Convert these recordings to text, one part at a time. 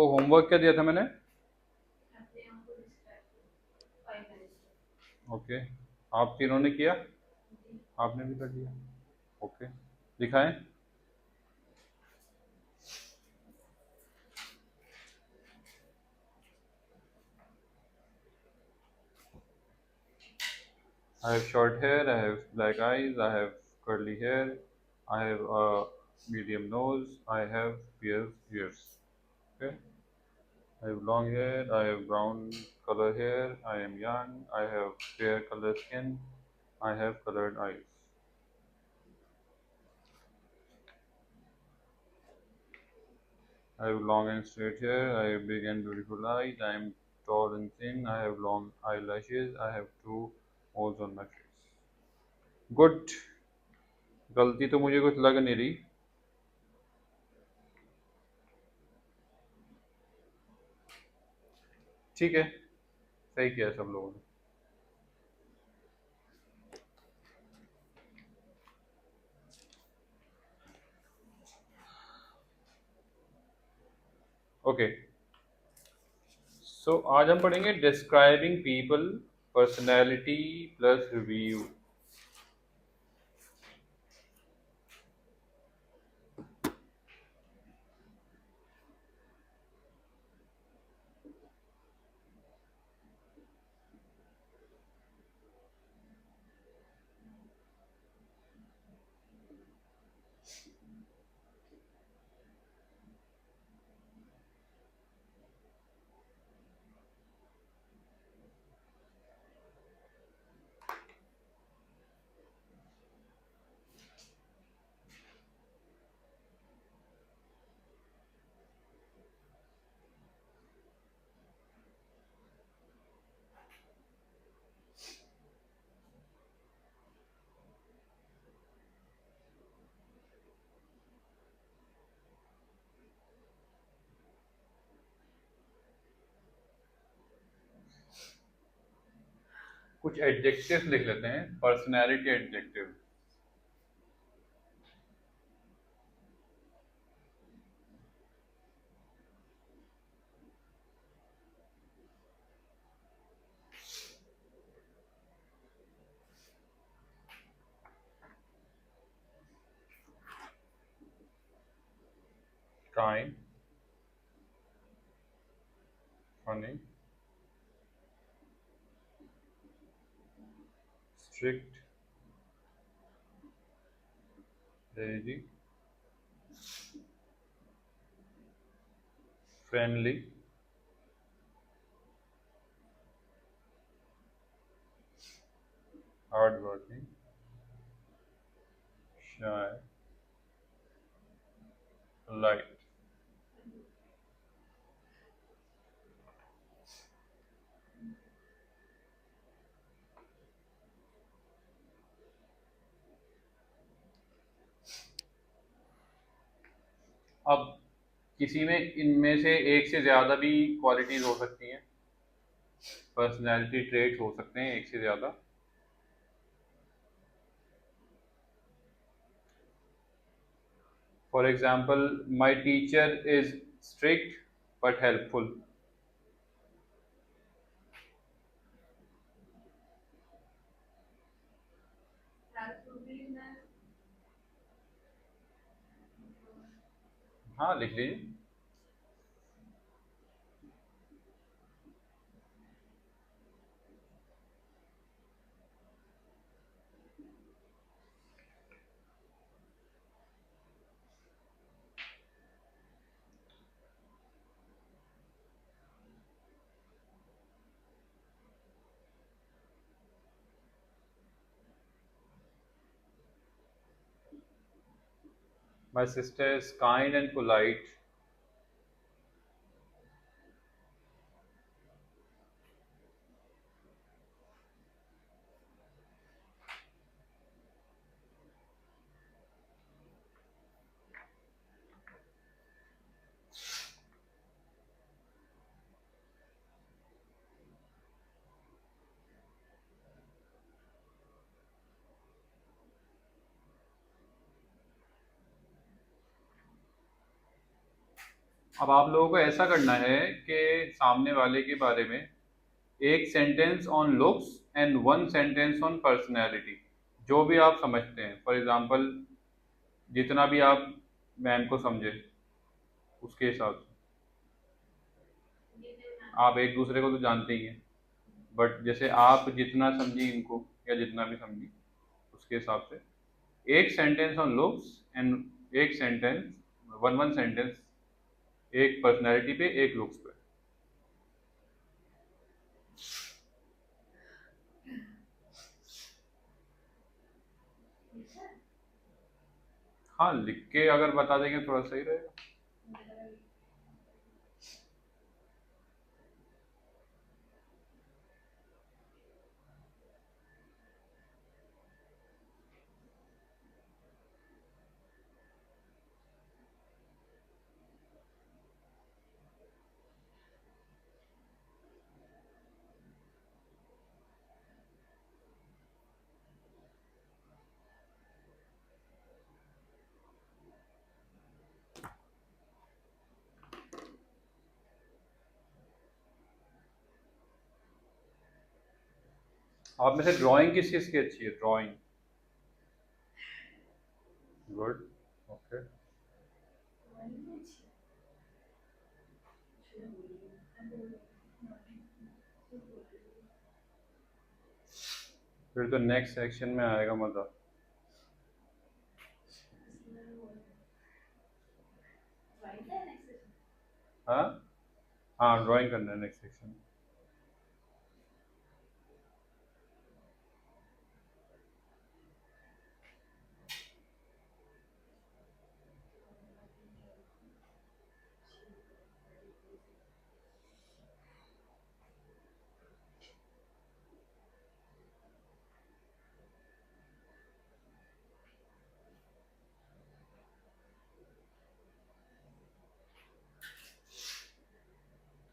तो होमवर्क क्या दिया था मैंने? ओके, आप तीनों ने किया? आपने भी कर दिया। ओके, दिखाएं। I have short hair, I have black eyes, I have curly hair, I have a medium nose, I have pierced ears. Okay, I have long hair, I have brown color hair, I am young, I have fair color skin, I have colored eyes. I have long and straight hair, I have big and beautiful eyes, I am tall and thin, I have long eyelashes, I have two holes on my face. Good. गलती तो मुझे कुछ लग नहीं रही। ठीक है, सही किया सब लोगों ने। ओके, सो आज हम पढ़ेंगे describing people, personality plus review. कुछ एडजेक्टिव लिख लेते हैं, personality adjective. Kind, funny, strict, lazy, friendly, hard working, shy, light. अब किसी में इनमें से एक से ज़्यादा भी क्वालिटीज़ हो सकती हैं, पर्सनैलिटी ट्रेट्स हो सकते हैं एक से ज़्यादा। For example, my teacher is strict but helpful. हाँ, लिख लीजिए। My sister is kind and polite. अब आप लोगों को ऐसा करना है कि सामने वाले के बारे में एक sentence on looks and one sentence on personality, जो भी आप समझते हैं। फॉर एग्जांपल जितना भी आप मैम को समझे उसके हिसाब से। आप एक दूसरे को तो जानते ही हैं, बट जैसे आप जितना समझी इनको या जितना भी समझी उसके हिसाब से एक सेंटेंस ऑन लुक्स एंड एक सेंटेंस, वन वन सेंटेंस, एक पर्सनैलिटी पे एक लुक्स पे। हाँ, लिख के अगर बता देंगे थोड़ा सही रहेगा। आप में से ड्राइंग किस चीज़ की अच्छी है? ड्राइंग। गुड। ओके। फिर तो नेक्स्ट सेक्शन में आएगा मजा। हाँ हाँ, ड्राइंग करना है नेक्स्ट सेक्शन में।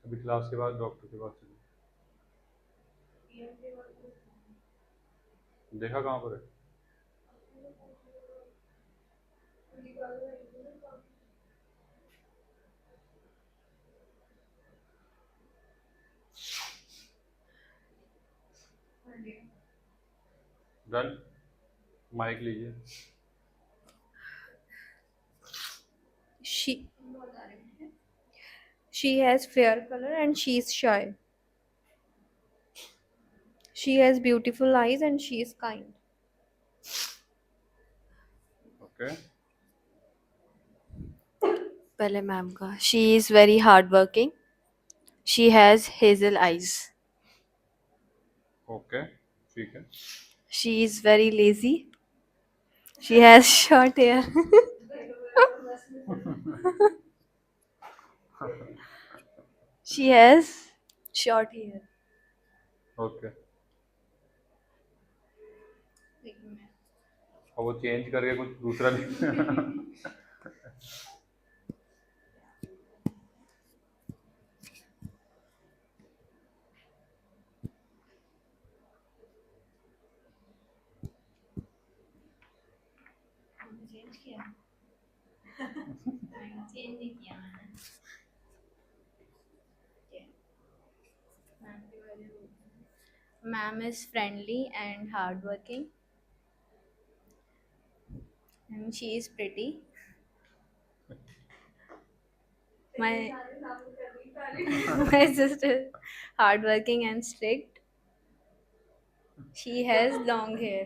अभी क्लास के बाद डॉक्टर के पास चलिए। देखा कहाँ पर है? डन। माइक लीजिए। She has fair color and she is shy. She has beautiful eyes and she is kind. Okay. पहले मैम का She is very hardworking. She has hazel eyes. Okay, ठीक है। She is very lazy. She has short hair. She has short hair. Okay. और वो change करके कुछ दूसरा लिख। चेंज किया चेंज नहीं किया मैंने Ma'am is friendly and hardworking, and she is pretty. My my sister is hardworking and strict. She has long hair.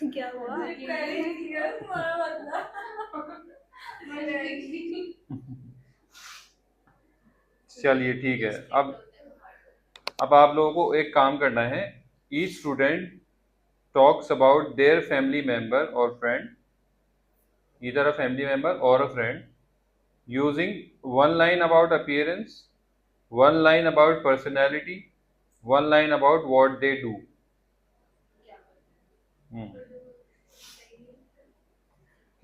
क्या हुआ? चलिए ठीक है। अब आप लोगों को एक काम करना है। Each student talks about their family member और friend, either a family member or a friend, using one line about appearance, one line about personality, one line about what they do.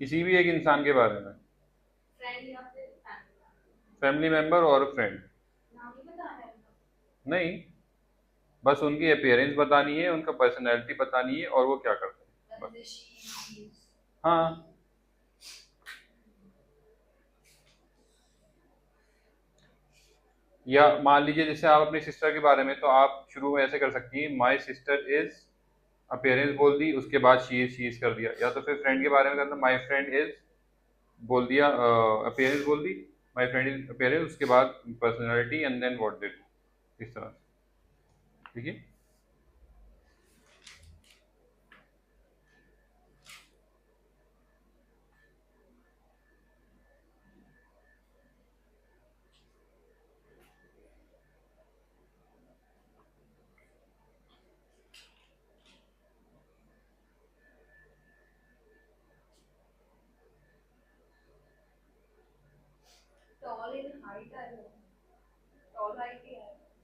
किसी भी एक इंसान के बारे में, फैमिली मेंबर और friend नहीं, बस उनकी अपीयरेंस बतानी है, उनका पर्सनैलिटी बतानी है और वो क्या करते हैं बस। हाँ, या मान लीजिए जैसे आप अपनी सिस्टर के बारे में, तो आप शुरू में ऐसे कर सकती हैं, माई सिस्टर इज अपेयरेंस बोल दी, उसके बाद शी इज कर दिया। या तो फिर फ्रेंड के बारे में करना, माई फ्रेंड इज बोल दिया, अपेयरेंस बोल दी, माई फ्रेंड इज अपेयरेंस, उसके बाद personality and then what did, इस तरह से। ठीक है।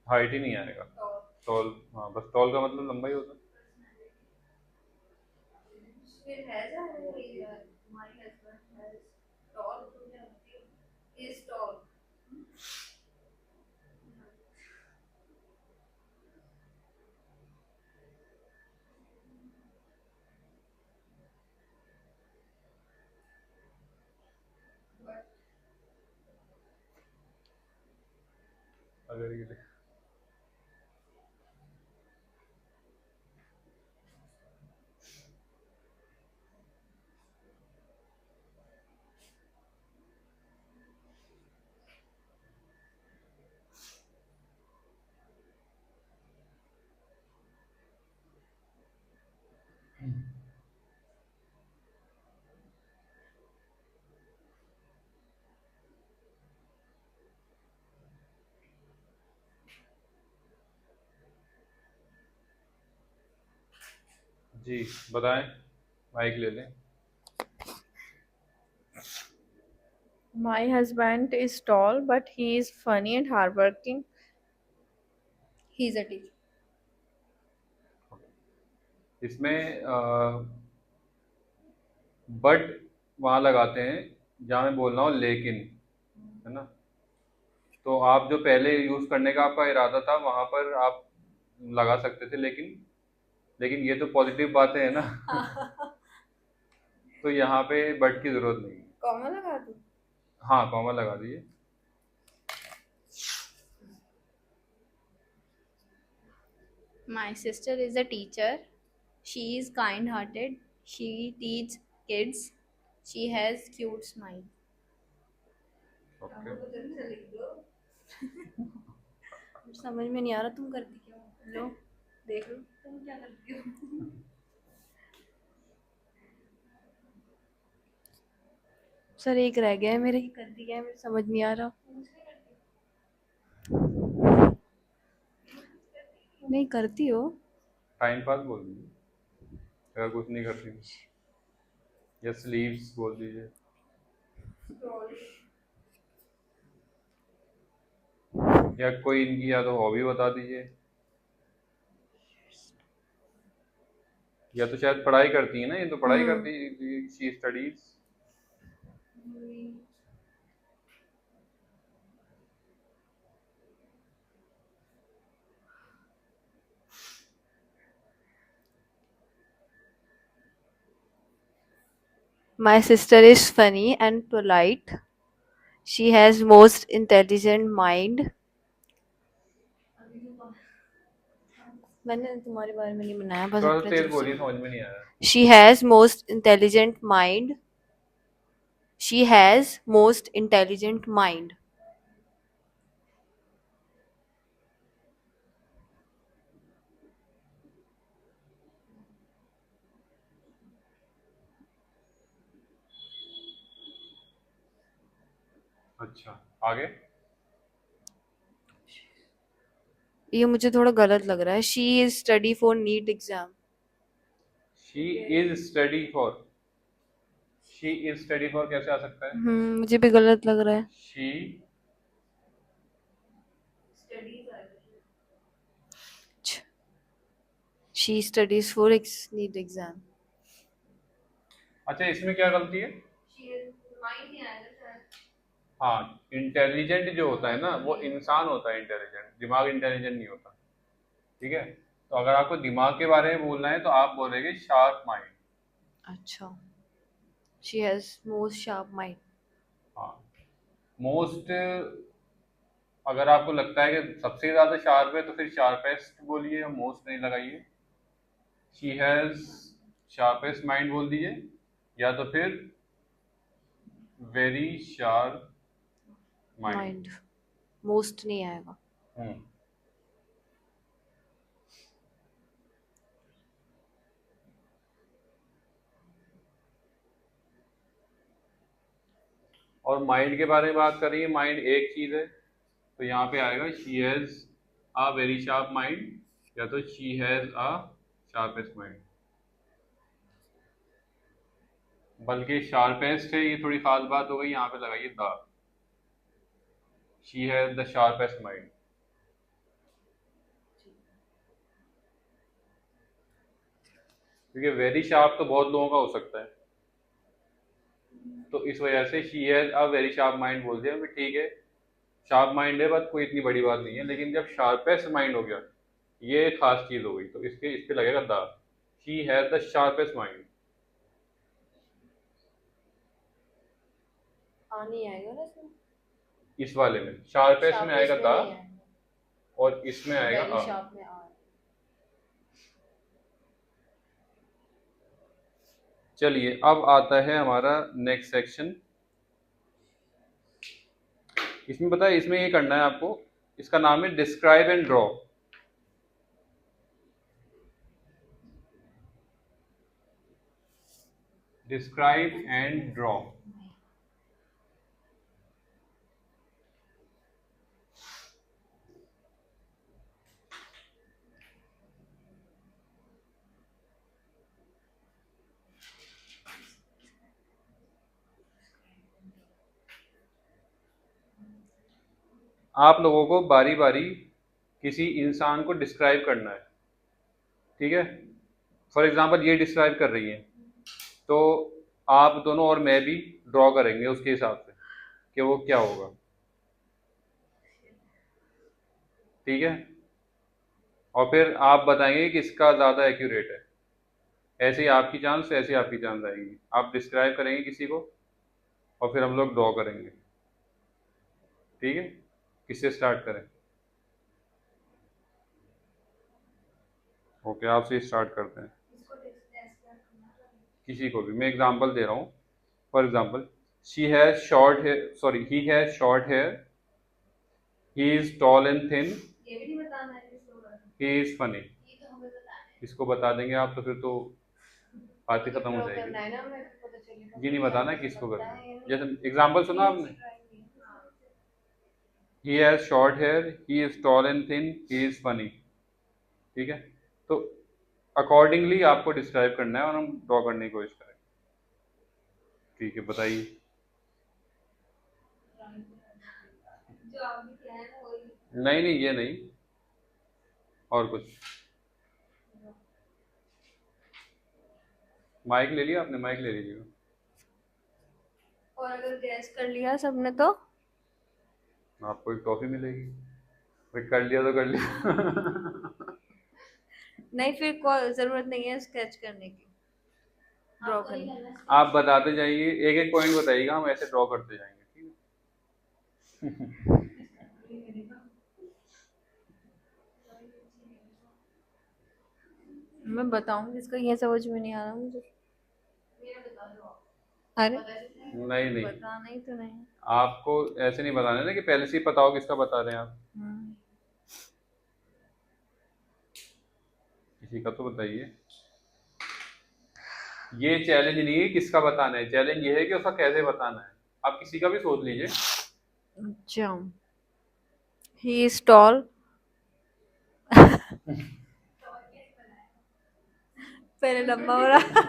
हाइट ही नहीं आएगा। टॉल, हाँ बस टॉल का मतलब लंबा ही होता है। अगर ये जी बताएं, माइक ले लें। My husband is tall, but he is funny and hardworking. He is a teacher. इसमें बट वहाँ लगाते हैं जहाँ मैं बोल रहा हूँ लेकिन, है ना। तो आप जो पहले यूज करने का आपका इरादा था वहां पर आप लगा सकते थे, लेकिन लेकिन ये तो पॉजिटिव बातें है ना। तो यहाँ पे बट की जरूरत नहीं है। कॉमा लगा दूं? हाँ कॉमा लगा दीजिए। My sister is a teacher. She is kind hearted. She teaches kids. She has cute smile. Okay. समझ में नहीं आ रहा तुम करती क्या हो? लो देख लो तुम क्या करती हो। सर एक रह गया है मेरे, ये करती क्या है मेरे समझ नहीं आ रहा। नहीं करती हो। टाइम पास बोल दीजिए अगर कुछ नहीं करती। या स्लीव्स बोल दीजिए। या कोई इनकी या तो हॉबी बता दीजिए, या तो शायद पढ़ाई करती है ना, ये तो पढ़ाई करती है, she studies. My sister is funny and polite. She has most intelligent mind. मैंने तुम्हारे बारे में नहीं बनाया, बस थोड़ा सा अपने तेज तरफ से। बोलिए, समझ में नहीं आया। She has most intelligent mind. She has most intelligent mind. अच्छा आगे। ये मुझे थोड़ा गलत लग रहा है। She is study for NEET exam. She is study for, she is study for कैसे आ सकता है? मुझे भी गलत लग रहा है। She, She studies for NEET exam. अच्छा इसमें क्या गलती है? हाँ, इंटेलिजेंट जो होता है ना वो इंसान होता है इंटेलिजेंट, दिमाग इंटेलिजेंट नहीं होता। ठीक है। तो अगर आपको दिमाग के बारे में बोलना है तो आप बोलेंगे शार्प माइंड। अच्छा, she has most sharp mind. हाँ, मोस्ट अगर आपको लगता है कि सबसे ज़्यादा शार्प है तो फिर शार्पेस्ट बोलिए, या मोस्ट नहीं लगाइए। शी हैज़ शार्पेस्ट माइंड बोल दीजिए, या तो फिर very sharp mind. Mind. Most नहीं आएगा। और माइंड के बारे में बात कर रही है, माइंड एक चीज़ है, तो यहाँ पे आएगा she has a very sharp mind, या तो she has a sharpest mind. बल्कि शार्पेस्ट है, ये थोड़ी खास बात हो गई, यहाँ पे लगाइए the. She has the sharpest mind. क्योंकि वेरी शार्प तो बहुत लोगों का हो सकता है, तो इस वजह से she has a very sharp mind बोल दिया। भी ठीक है, शार्प माइंड है, बस कोई इतनी बड़ी बात नहीं है, लेकिन जब शार्पेस्ट माइंड हो गया, ये खास चीज़ हो गई, तो इस पे लगेगा the. She has the sharpest mind. नहीं आएगा ना इसमें। इस वाले में शार्पेस्ट में आएगा द, नहीं आएगा। और इसमें आएगा वेरी अ। शार्प में आ। चलिए, अब आता है हमारा नेक्स्ट सेक्शन। इसमें पता है, इसमें ये करना है आपको, इसका नाम है describe and draw. Describe and draw. आप लोगों को बारी बारी किसी इंसान को डिस्क्राइब करना है, ठीक है। फॉर एग्जांपल ये डिस्क्राइब कर रही है, तो आप दोनों और मैं भी ड्रॉ करेंगे उसके हिसाब से कि वो क्या होगा, ठीक है। और फिर आप बताएंगे कि किसका ज़्यादा एक्यूरेट है। ऐसे ही आपकी चांस, ऐसे ही आपकी चांस आएगी। आप डिस्क्राइब करेंगे किसी को, और फिर हम लोग ड्रॉ करेंगे, ठीक है। किससे स्टार्ट करें? ओके, आपसे स्टार्ट करते हैं। किसी को भी, मैं एग्जांपल दे रहा हूँ। For example, she has short hair, sorry, he has short hair, he is tall and thin, ये भी नहीं बताना है किसको बताना ही इज फनी। ये तो हमें बताना है। इसको बता देंगे आप तो फिर तो बातें खत्म हो ड्रॉ करना जाएगी। है ना, हमें पता चलेगा। ये नहीं बताना है किसको पता करना है है। या नहीं। जैसे एग्जांपल सुना आपने, he has short hair, he is tall and thin, he is funny, ठीक है। तो अकॉर्डिंगली आपको डिस्क्राइब करना है और हम ड्रॉ करने की कोशिश करेंगे, ठीक है। बताइए। जो आपने किया है ना वही। नहीं नहीं, ये नहीं, और कुछ। माइक ले लिया आपने? माइक ले लीजिएगा। और अगर गैस कर लिया सबने तो आपको एक टॉफी मिलेगी। भाई कर लिया तो कर लिया। नहीं, फिर कोई जरूरत नहीं है स्केच करने की, ड्रॉ आपको नहीं करने करना है। आप बताते जाइए, एक एक पॉइंट बताइएगा, हम ऐसे ड्रॉ करते जाएंगे, ठीक है। मैं बताऊंगी, इसका ये समझ में नहीं आ रहा मुझे। मेरा बता दो आप। अरे पता चले। नहीं नहीं, बताना ही तो नहीं। आपको ऐसे नहीं बताना है ना कि पहले से ही पता हो किसका बता रहे हैं आप। हम्म, किसी का तो बताइए। ये चैलेंज नहीं है किसका बताना है, चैलेंज ये है कि उसका कैसे बताना है। आप किसी का भी सोच लीजिए। अच्छा, ही इज टॉल, पहले लंबा हो रहा।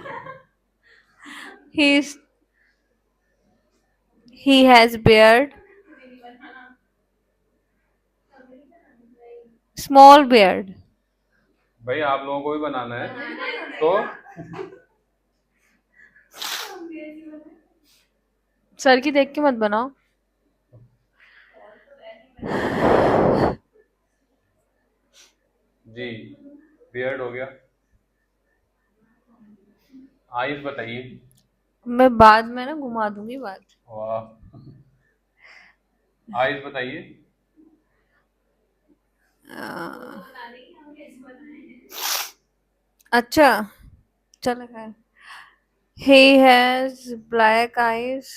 He is, he has beard, small beard. भाई आप लोगों को भी बनाना है तो सर की देख के मत बनाओ। जी, बियर्ड हो गया। आइज बताइए। मैं बाद में ना घुमा दूंगी बात। वाह। आइज बताइए। अ, अच्छा, चलो खैर. He has black eyes.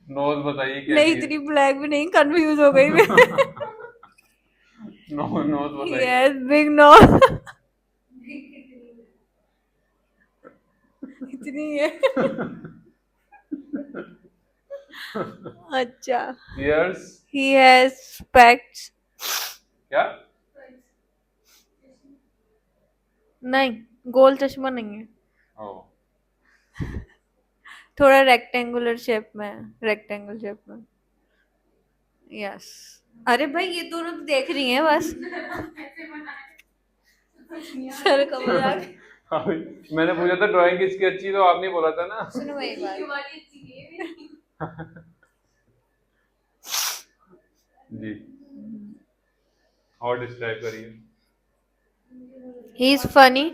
Nose बताइए क्या नहीं, चीज. इतनी ब्लैक भी नहीं, कंफ्यूज हो गई मैं. नोज He बताइए. has big nose. इतनी है. अच्छा. ईयर्स. He has specs. क्या? नहीं, गोल चश्मा नहीं है. ओ. थोड़ा रेक्टेंगुलर शेप में है, रेक्टेंगल शेप में. यस. अरे भाई, ये दोनों तो देख रही हैं बस. सर का मजाक. हाँ भाई, मैंने पूछा था ड्राइंग किसकी अच्छी है, तो आपने बोला था ना. सुनो मेरी बात. जी. और डिस्क्राइब करिए. He is funny.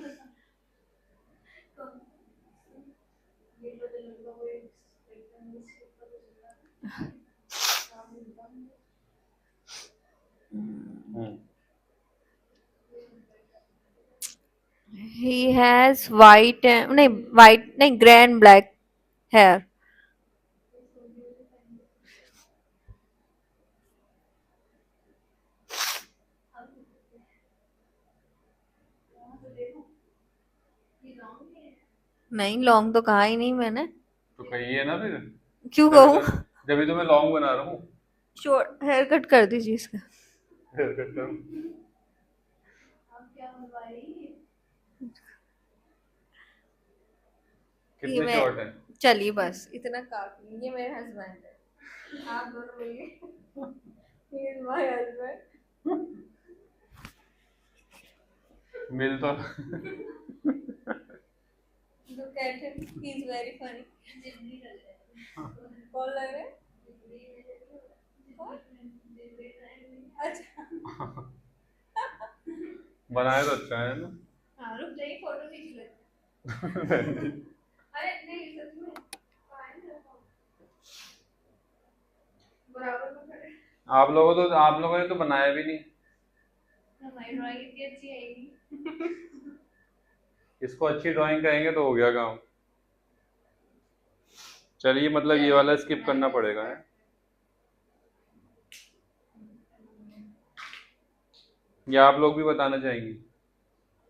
Hmm. He has white नहीं, white नहीं, grey and black hair. नहीं, लॉन्ग तो कहा ही नहीं मैंने. तो कहिए ना फिर. क्यों जब कहूँ? तो जब तो मैं लॉन्ग बना रहा हूँ. शॉर्ट हेयर कट कर दीजिए इसका. हेयर कट करूँ. ये कितने मैं, शॉर्ट हैं? चलिए बस इतना काफी. ये मेरे हस्बैंड है. आप दोनों मिलिए. He is my husband. मिल तो. Look at him. He is very funny. कौन लग रहा है? कौन? अच्छा. बनाया तो अच्छा है ना. हाँ, रुक जाइए, फोटो खींच लेते हैं. अरे नहीं, सच में. बराबर में खड़े. आप लोगों ने तो बनाया भी नहीं. हमारी ड्राइंग इतनी अच्छी है ही नहीं. इसको अच्छी ड्राइंग कहेंगे तो हो गया काम. चलिए, मतलब ये वाला स्किप करना पड़ेगा है. या आप लोग भी बताना चाहेंगी?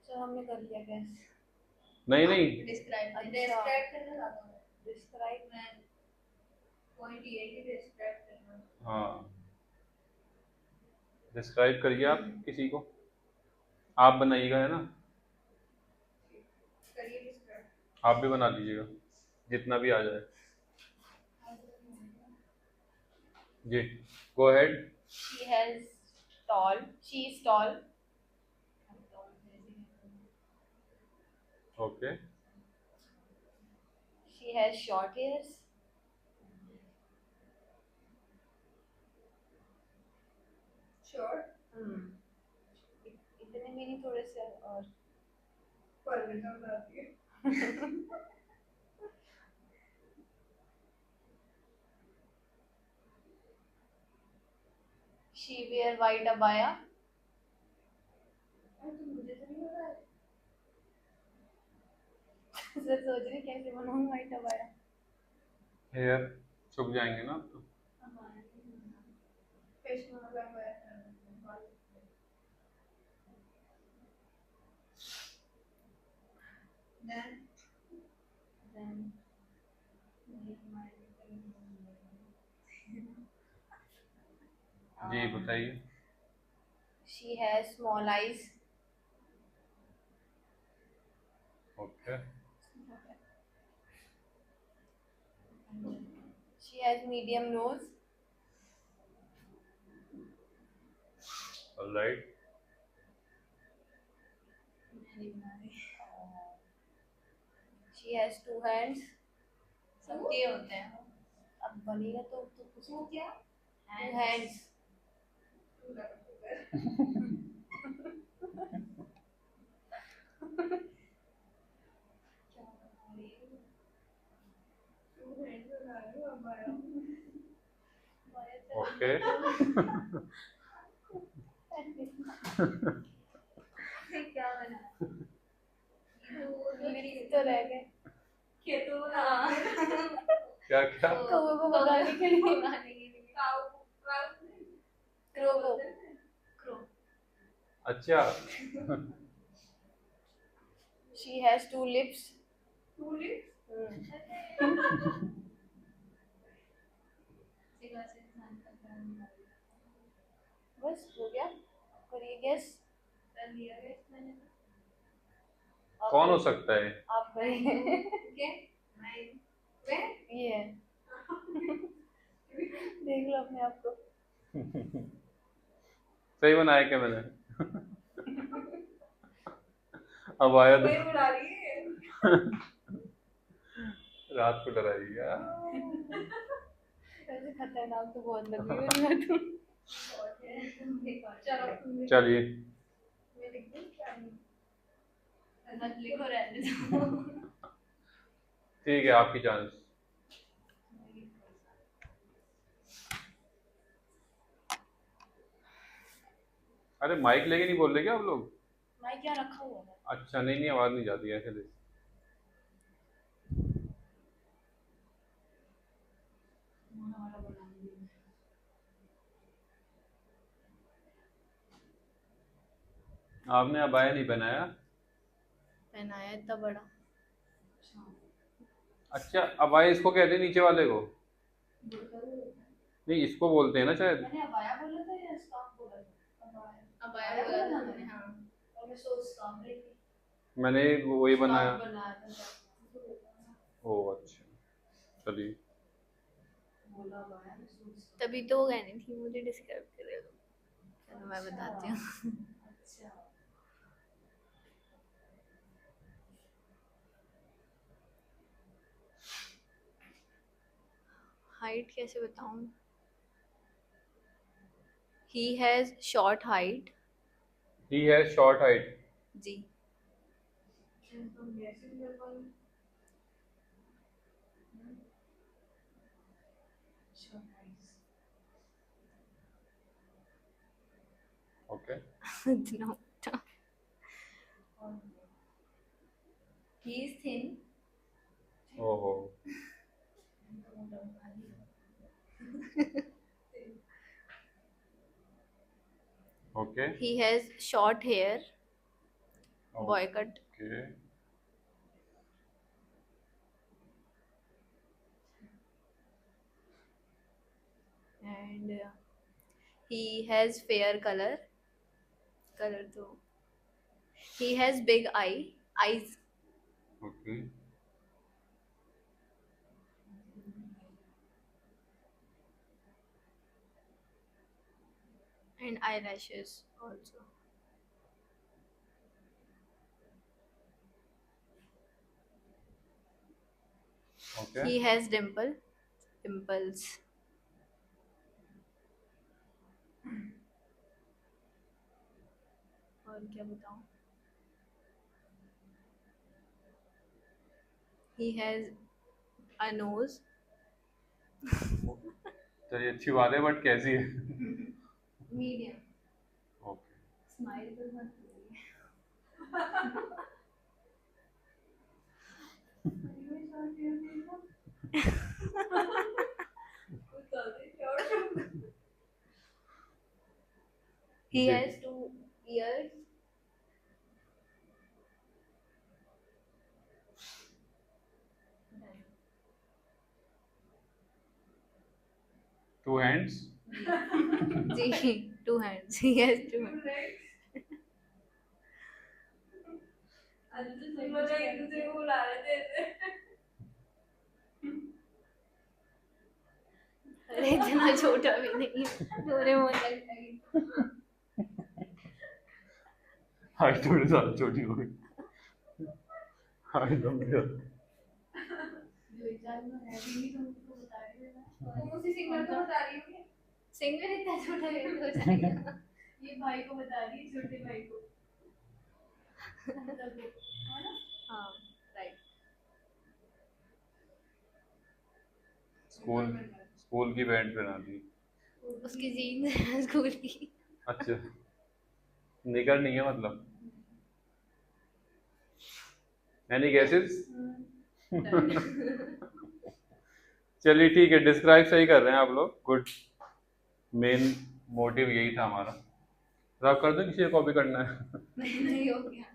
तो हमने कर लिया गैस. नहीं नहीं. डिस्क्राइब करना चाहता हूँ. डिस्क्राइब मैं पॉइंट ये है कि डिस्क्राइब करना. हाँ, डिस्क्राइब करिए आप किसी को. आप बनाइएगा है ना. करिए डिस्क्राइब. आप भी बना दीजिएगा जितना भी आ जाए. जी, go ahead. She has tall. She is tall. Okay. She has short hairs. Short. इतने भी नहीं, थोड़े से और. परमिशन आती है. She wear white abaya. मुझे तो नहीं पता है. सर सोच रही कैसे बनाऊं white abaya. हेयर छुप जाएंगे ना तो. फेस में लगा हुआ है. Then जी बताइए. she has small eyes. Okay. She has medium nose. Alright. She has two hands. सबके होते हैं. अब बनेगा तो कुछ हो क्या? Two hands. ओके। क्या बना? लिख तो रह गए। क्या क्या? कौवे को भगाने के लिए। क्रो को। अच्छा। She has two lips. बस हो गया। करिए गेस। कर लिया गेस मैंने। कौन हो सकता है? आप करिए। ये है। देख लो अपने आप को। सही बनाया क्या मैंने? अब आया तो रात को डराइएगा। वैसे खतरनाक तो बहुत लग रही हो यार तुम। चलिए। मत लिखो, रहने दो। ठीक है, आपकी चांस। अरे माइक लेके नहीं बोल रहे क्या आप लोग? माइक यहाँ रखा हुआ है। अच्छा, नहीं नहीं, आवाज नहीं जाती है ऐसे। आपने अबाया नहीं पहनाया? पहनाया इतना बड़ा। अच्छा, अबाया इसको कहते हैं नीचे वाले को? नहीं, इसको बोलते हैं ना शायद। मैंने अबाया बोला था या स्कार्फ बोला था? अबाया बोला था मैंने, हाँ। और मैं सोच स्कार्फ रही थी। मैंने वही बनाया। स्कार्फ बनाया था। ओ अच्छा, चलिए। बोला अबाया, मैं सोच स्कार्फ। तभी तो वो कहनी थी मुझे डिस्क्राइब कर रहे हो। चलो मैं बताती हूँ। अच्छा। हाइट कैसे बताऊं? He has short height. He has short height. जी। Okay. No. He is thin. ओहो। Okay. He has short hair, boy cut, okay. and he has fair color. Color तो. He has big eyes, okay. and eyelashes also. Okay. He has dimples. और क्या बताऊं? He has a nose. चलिए, अच्छी बात है, but कैसी है? Medium. ओके। Smile तो मत करिए। He जी। has 2 ears. Two hands. जी, 2 hands. He has 2 hands. अरे इतना छोटा भी नहीं है। डोरेमोन लगता है। हाइट थोड़ी ज़्यादा छोटी हो गई। हाइट कम हो गया। जो एग्जाम में है भी नहीं तो मुझको बता रही है ना। तुम उसी सिंगर को बता रही हो क्या? सिंगर इतना छोटा कैसे हो जाएगा? ये भाई को बता रही है, छोटे भाई को। हाँ, राइट। स्कूल स्कूल की बैंड बना दी। उसकी जीन्स है स्कूल की। अच्छा, निकर नहीं है मतलब। Any guesses? चलिए ठीक है, डिस्क्राइब सही कर रहे हैं आप लोग, गुड। मेन मोटिव यही था हमारा। तो आप कर दो, किसी को कॉपी करना है? नहीं हो गया।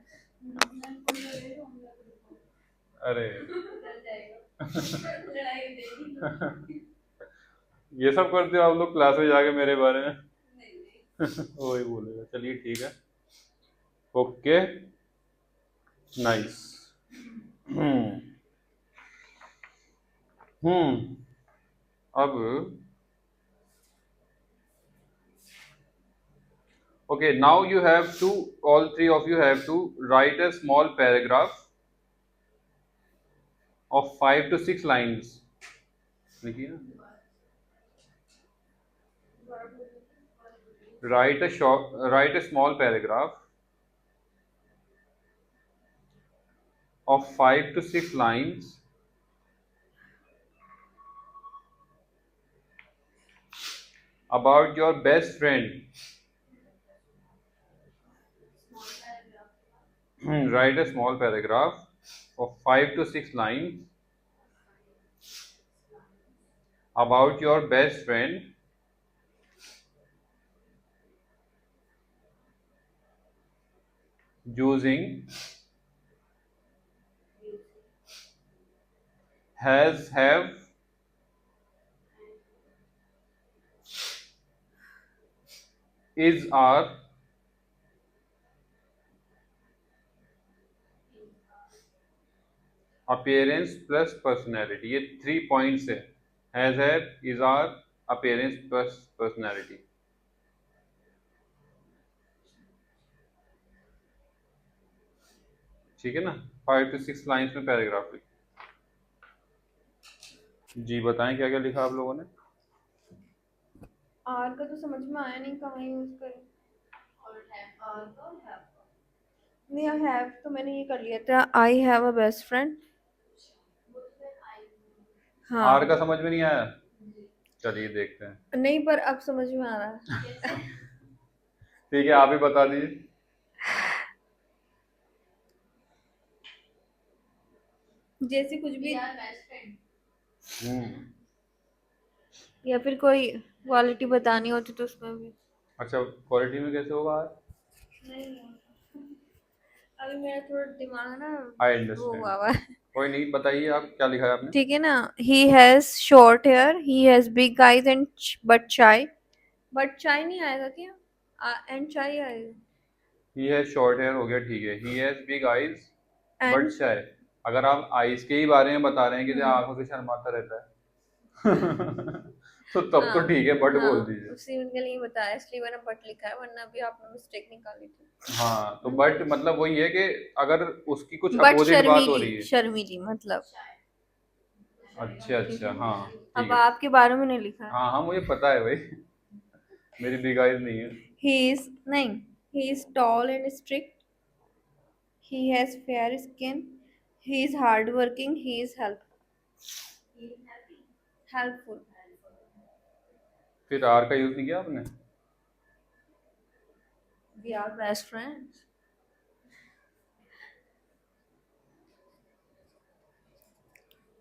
अरे चल जाएगा। लड़ाई हो जाएगी। ये सब करते हो आप लोग क्लास में जाके मेरे बारे में? नहीं। वही बोलेगा। चलिए ठीक है, ओके, नाइस। हम्म अब okay, now you have to, all three of you have to write a small paragraph of 5 to 6 lines. लिखिए ना। Write a small paragraph of 5 to 6 lines about your best friend. Write a small paragraph of 5 to 6 lines about your best friend using has, have, is, are, appearance plus personality. ये 3 points है। Has, have, is, are, appearance plus personality। ठीक है ना? 5 to 6 lines में paragraph लिख। जी बताएं क्या क्या लिखा आप लोगों ने? आर का तो समझ में आया नहीं, कहाँ यूज करें। नहीं, हैव तो मैंने ये कर लिया था, I have a best friend. हाँ। आर का समझ में नहीं आया? चलिए देखते हैं। नहीं, पर अब समझ में आ रहा है। ठीक है, आप ही बता दीजिए। जैसे कुछ भी, हम्म या फिर कोई क्वालिटी बतानी होती तो उसमें भी। अच्छा, क्वालिटी में कैसे होगा आर? नहीं, अभी मेरा थोड़ा दिमाग ना आई वो अंडरस्टैंड। हुआ हुआ है। कोई नहीं, बताइए आप क्या लिखा है आपने। ठीक है ना। He has short hair, he has big eyes and but shy. But shy नहीं आएगा क्या? एंड शाई आएगा। ही हैज शॉर्ट हेयर हो गया, ठीक है। He has big eyes but and shy. अगर आप आईज के ही बारे में बता रहे हैं कि आंखों से शर्माता रहता है तो तब तो हाँ, ठीक है, बट बोल हाँ, दीजिए। उसी के लिए बताया, इसलिए मैंने बट लिखा है, वरना भी आपने मिस्टेक निकाली थी। हाँ, तो बट मतलब वही है कि अगर उसकी कुछ बट अपोजिट बात हो रही शर्मीली, है। शर्मीली मतलब। अच्छा ठीक अच्छा, है। हाँ ठीक अब है। आपके बारे में नहीं लिखा है। हाँ हाँ, मुझे पता है भाई मेरी बिग आईज नहीं है। ही इज नहीं, he is tall and strict, he has fair skin, he is hard working, he is helpful. फिर आर का यूज नहीं किया आपने? We are best friends.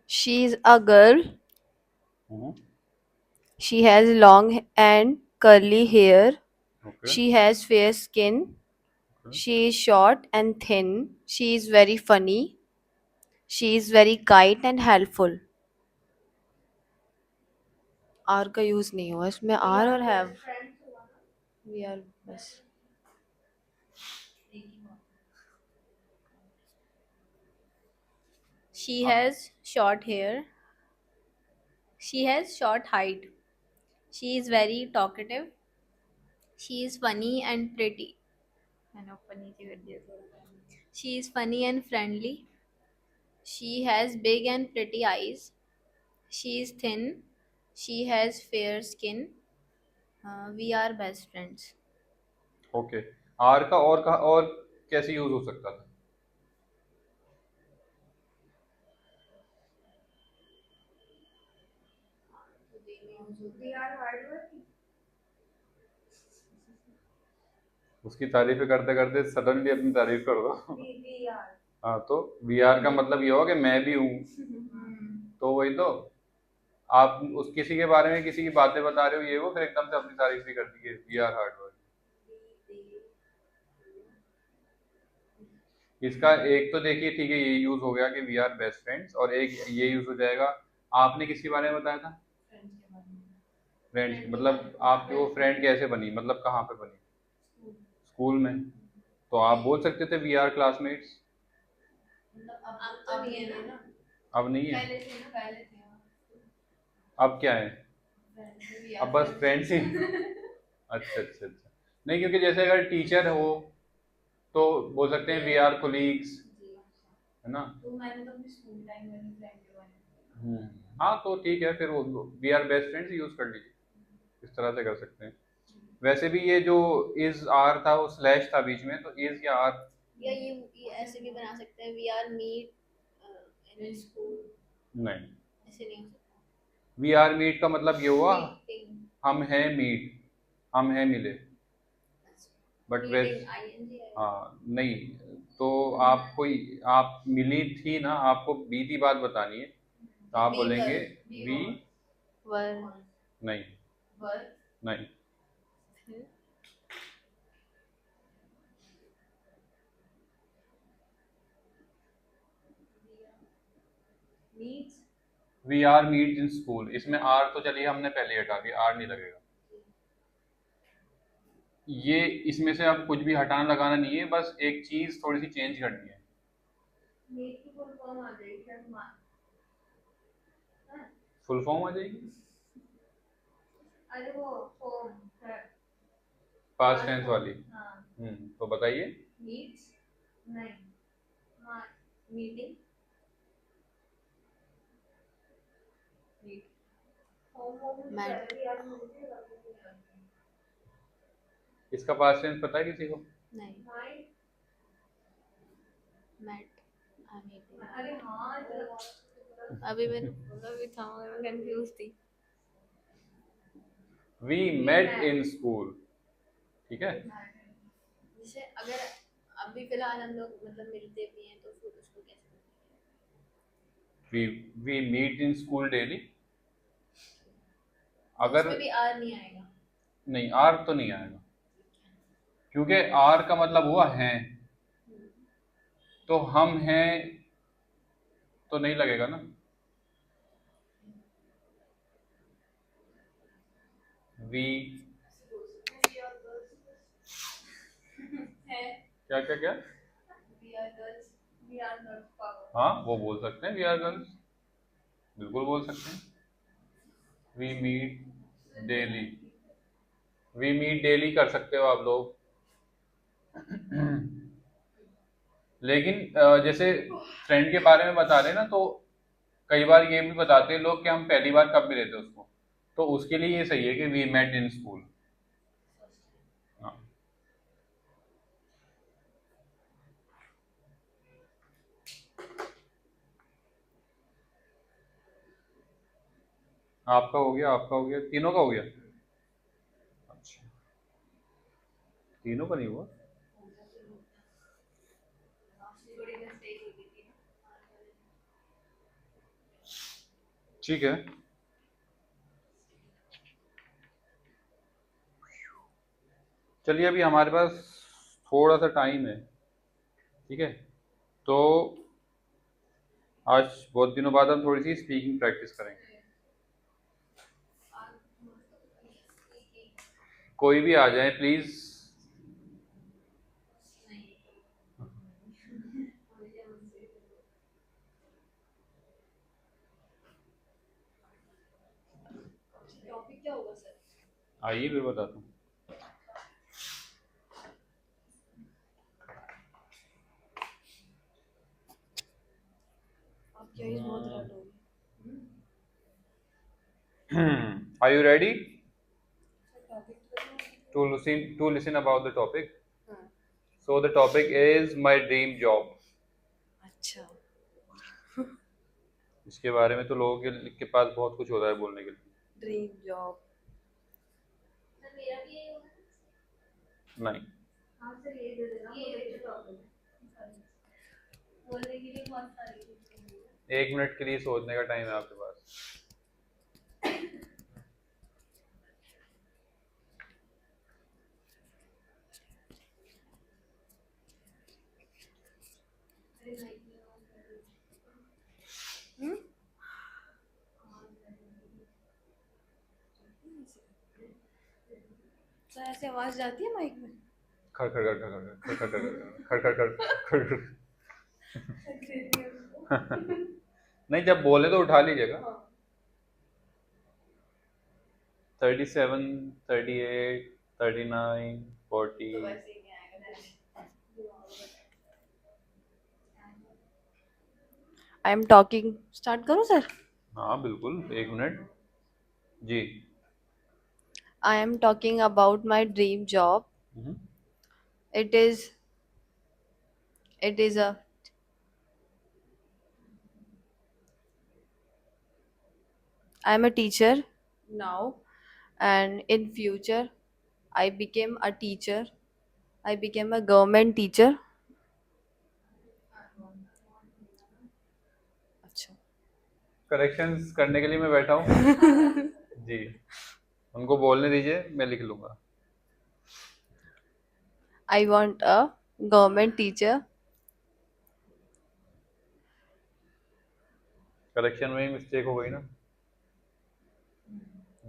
She is a girl. She has long and curly hair. Okay She has fair skin. She is short and thin. She is very funny. She is very kind and helpful. Are का use नहीं हुआ इसमें, are और have. We are bus. She has short hair. She has short height. She is very talkative. She is funny and pretty. मैंने ऊपर नीचे कर दिया थोड़ा। She is funny and friendly. She has big and pretty eyes. She is thin. She has fair skin. We are best friends. Okay, are का और कैसे use हो सकता था? उसकी तारीफ करते करते सडनली अपनी तारीफ कर दो। हाँ, तो वी आर का मतलब ये होगा कि मैं भी हूँ, तो वही तो। आप उस किसी के बारे में किसी की बातें बता रहे हो ये वो, फिर एकदम से अपनी तारीफ भी कर दी है, वी आर हार्ड वर्क। इसका एक तो देखिए, ठीक है, ये यूज हो गया कि वी आर बेस्ट फ्रेंड्स, और एक ये यूज हो जाएगा, आपने किसके बारे में बताया था? फ्रेंड्स, मतलब आपकी वो फ्रेंड कैसे बनी, मतलब कहाँ पे बनी? स्कूल में। तो आप बोल सकते थे वी आर क्लासमेट्स। अब तो नहीं है ना। अब नहीं है, पहले थे। अब क्या है? अब बस फ्रेंड्स ही। अच्छा अच्छा अच्छा। नहीं, क्योंकि जैसे अगर टीचर हो तो बोल सकते हैं वी आर कोलीग्स, है ना? तो मैंने तो अपने स्कूल टाइम में भी फ्रेंड के बारे में। हम्म, हाँ तो ठीक है, फिर वो we are best friends use कर लीजिए, इस तरह से कर सकते हैं। वैसे भी ये जो इज आर था वो स्लैश था बीच में, तो इज या आर? या ये ऐसे भी बना सकते हैं, we are meet in school. नहीं, ऐसे नहीं हो सकता। वी आर मीट का मतलब ये हुआ मीटिंग। हम हैं मीट, हम हैं मिले, बट वैसे मीटिंग आईएनजी है। हाँ नहीं, तो आपको आप मिली थी ना, आपको बीती बात बतानी है, तो आप We बोलेंगे were. वी। Were. नहीं, वर। नहीं, meets. We are meet in school, इसमें आर तो चलिए हमने पहले हटा दिया, आर नहीं लगेगा। ये इसमें से अब कुछ भी हटाना लगाना नहीं है, बस एक चीज थोड़ी सी चेंज करनी है। मीट की फुल फॉर्म आ जाएगी शायद फुल फॉर्म आ जाएगी, अरे वो फॉर्म है। पास्ट टेंस वाली। हाँ। तो बताइए। मीट्स। नहीं। हाँ। मीटिंग। मीट। Met. इसका पास्ट टेंस पता है किसी को? नहीं. Met. I meeting. अरे हाँ अभी मैंने बोला भी था मगर मैं कंफ्यूज थी। वी मेट इन स्कूल, ठीक है। जैसे अगर अभी फिलहाल हम लोग मतलब मिलते भी हैं तो फिर उसको कैसे we we meet in school daily. अगर अगर उसमें भी आर नहीं आएगा। नहीं, आर तो नहीं आएगा, क्योंकि आर का मतलब हुआ हैं, तो हम हैं तो नहीं लगेगा ना। वी है। क्या क्या क्या? We are girls. We are not power. हाँ, वो बोल सकते हैं वी आर गर्ल्स, बिल्कुल बोल सकते हैं। We meet daily, we meet daily कर सकते हो आप लोग। लेकिन जैसे फ्रेंड के बारे में बता रहे हैं ना, तो कई बार ये भी बताते हैं लोग कि हम पहली बार कब मिले थे उसको, तो उसके लिए ये सही है कि वी मेट इन स्कूल। हाँ, आपका हो गया, आपका हो गया, तीनों का हो गया। अच्छा, तीनों का नहीं हुआ। ठीक है, चलिए अभी हमारे पास थोड़ा सा टाइम है, ठीक है, तो आज बहुत दिनों बाद हम थोड़ी सी स्पीकिंग प्रैक्टिस करेंगे। कोई भी आ जाए प्लीज। टॉपिक क्या होगा सर? आइए मैं बताता हूँ। आपकी आईज बहुत रेड हो गई. Are you ready? Topic to listen about the topic. So the topic is my dream job. अच्छा, इसके बारे में तो लोगों के पास बहुत कुछ होता है बोलने के लिए। Dream job. नहीं, एक मिनट के लिए सोचने का टाइम है आपके पास। तो ऐसे आवाज जाती है माइक में? खड़ खड़ खड़ खड़ खड़ खड़ खड़ खड़ खड़ खड़ खड़। नहीं, जब बोले तो उठा लीजिएगा। 37, 38, 39, 40। आई एम टॉकिंग, स्टार्ट करूं सर? हाँ बिल्कुल, एक मिनट जी। I am talking about my dream job. हम्म, It is a I am a teacher now, and in future I became a teacher. I became a government teacher. अच्छा, corrections करने के लिए मैं बैठा हूँ। जी, उनको बोलने दीजिए, मैं लिख लूंगा। I want a government teacher. Correction में ही मिस्टेक हो गई ना।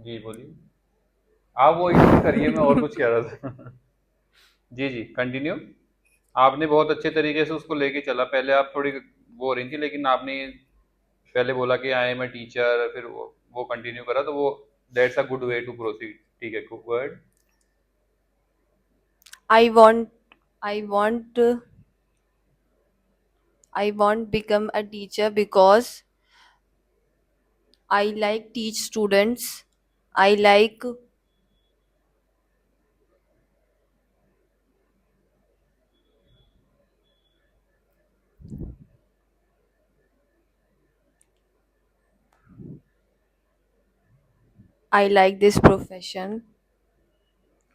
जी बोलिए, आप वो इग्नोर करिए, मैं और कुछ कह रहा था। जी जी, कंटिन्यू। आपने बहुत अच्छे तरीके से उसको लेके चला। पहले आप थोड़ी वो हो रही थी, लेकिन आपने पहले बोला कि आई एम ए टीचर, फिर वो कंटिन्यू करा, तो वो that's a good way to proceed. ठीक है, good. I want I want I want become a teacher because I like teach students. I like I like this profession.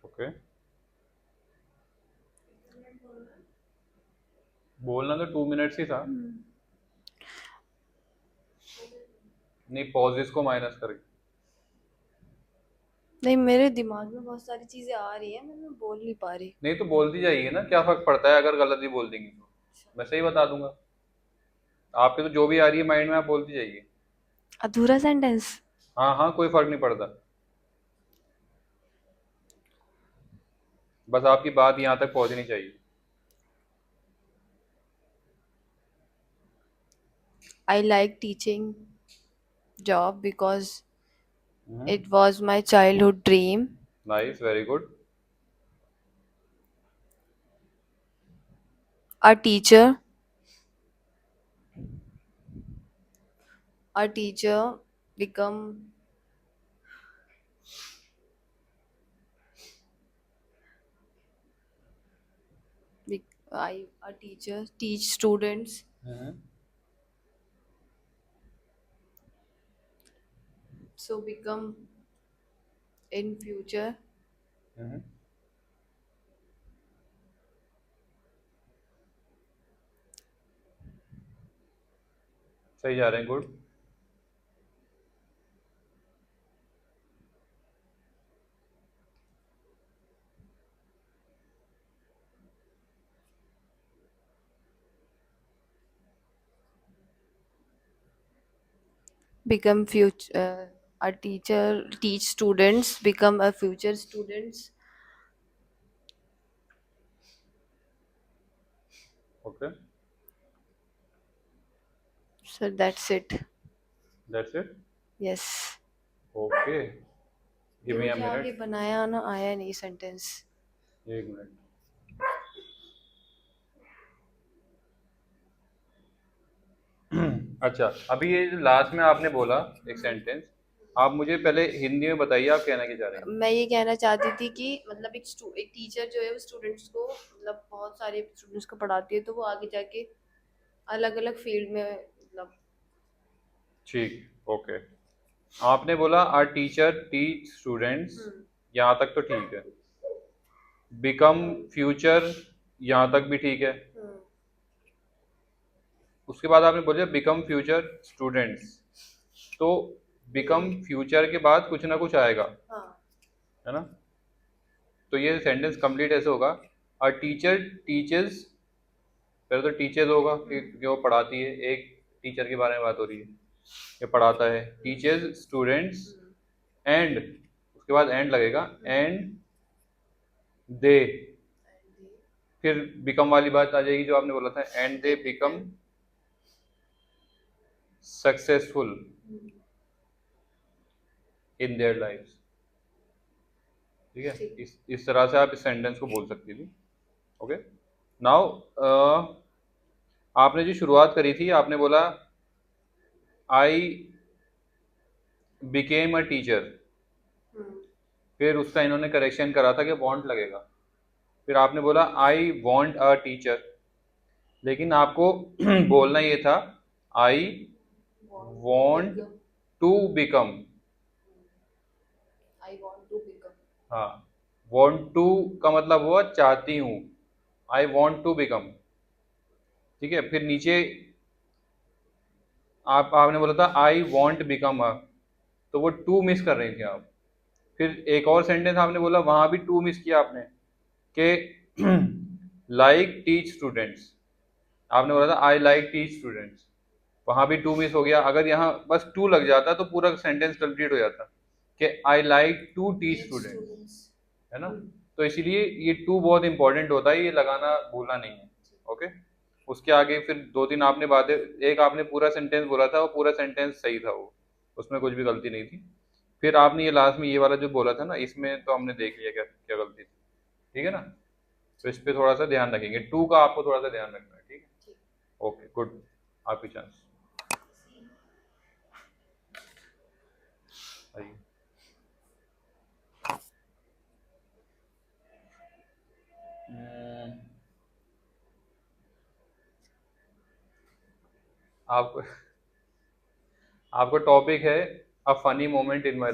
Okay, बोलना तो 2 minutes ही था। नहीं, पॉजेस को माइनस करके। नहीं, मेरे दिमाग में बहुत सारी चीजें आ रही है, मैं बोल नहीं पा रही। नहीं तो बोलती जाइए ना, क्या फर्क पड़ता है अगर गलत भी बोल देंगी तो, मैं सही बता दूंगा। आपके तो जो भी आ रही है माइंड में, आप बोलती जाइए। अधूरा सेंटेंस। हाँ हाँ, कोई फर्क नहीं पड़ता, बस आपकी बात यहाँ तक पहुँचनी चाहिए। I like teaching job because it was my childhood dream. Nice, very good. A teacher, a teacher become a teacher teach students, so become in future सही जा रहे हैं, good. become future a teacher teach students become a future students. Okay, So that's it. That's it. Yes. Okay, give me a मुझे आगे minute. बनाया ना आया नहीं सेंटेंस। एक मिनट। अच्छा, अभी ये लास्ट में आपने बोला एक सेंटेंस, आप मुझे पहले हिंदी में बताइए आप कहना क्या चाह रहे हैं। मैं ये कहना चाहती थी कि मतलब एक टीचर जो है वो स्टूडेंट्स को मतलब बहुत सारे स्टूडेंट्स को पढ़ाती है, तो वो आगे जाके अलग अलग फील्ड में मतलब। ठीक, ओके। आपने बोला आर टीचर टीच स्टूडेंट्स, यहाँ तक तो ठीक है। बिकम फ्यूचर, यहाँ तक भी ठीक है। उसके बाद आपने बोला बिकम फ्यूचर स्टूडेंट्स, तो बिकम फ्यूचर के बाद कुछ ना कुछ आएगा, हाँ। है ना। तो ये सेंटेंस कंप्लीट ऐसे होगा, अ टीचर टीचर्स, पहले तो टीचर्स होगा क्योंकि वो पढ़ाती है, एक टीचर के बारे में बात हो रही है, ये पढ़ाता है। टीचर्स स्टूडेंट्स एंड, उसके बाद एंड लगेगा, एंड दे, फिर बिकम वाली बात आ जाएगी जो आपने बोला था, and they become successful in their lifes. ठीक है, इस तरह से आप इस सेंटेंस को बोल सकती थी। ओके, नाउ आपने जो शुरुआत करी थी, आपने बोला आई बिकेम अ टीचर, फिर उसका इन्होंने करेक्शन करा था कि वांट लगेगा, फिर आपने बोला आई वांट अ टीचर, लेकिन आपको बोलना ये था I want to become. I want to become. हाँ, वांट टू का मतलब हुआ चाहती हूँ, आई वांट टू बिकम। ठीक है, फिर नीचे आपने बोला था आई वांट बिकम अ, तो वो टू मिस कर रही थी आप। फिर एक और सेंटेंस आपने बोला, वहां भी टू मिस किया आपने, कि लाइक टीच स्टूडेंट्स, आपने बोला था आई लाइक टीच स्टूडेंट्स, वहां भी टू मिस हो गया। अगर यहाँ बस टू लग जाता तो पूरा सेंटेंस कंप्लीट हो जाता, कि I like to teach students, है ना। तो इसीलिए ये टू बहुत इंपॉर्टेंट होता है, ये लगाना भूलना नहीं है। ओके, उसके आगे फिर दो तीन आपने बातें, एक आपने पूरा सेंटेंस बोला था, वो पूरा सेंटेंस सही था, वो उसमें कुछ भी गलती नहीं थी। फिर आपने ये लास्ट में ये वाला जो बोला था ना, इसमें तो हमने देख लिया क्या क्या गलती थी। ठीक है ना, तो इस पे थोड़ा सा ध्यान रखेंगे, टू का आपको थोड़ा सा ध्यान रखना है। ठीक है, ओके गुड, आपकी चांस। आइए। हम्म, आपको आपको टॉपिक है a funny moment in my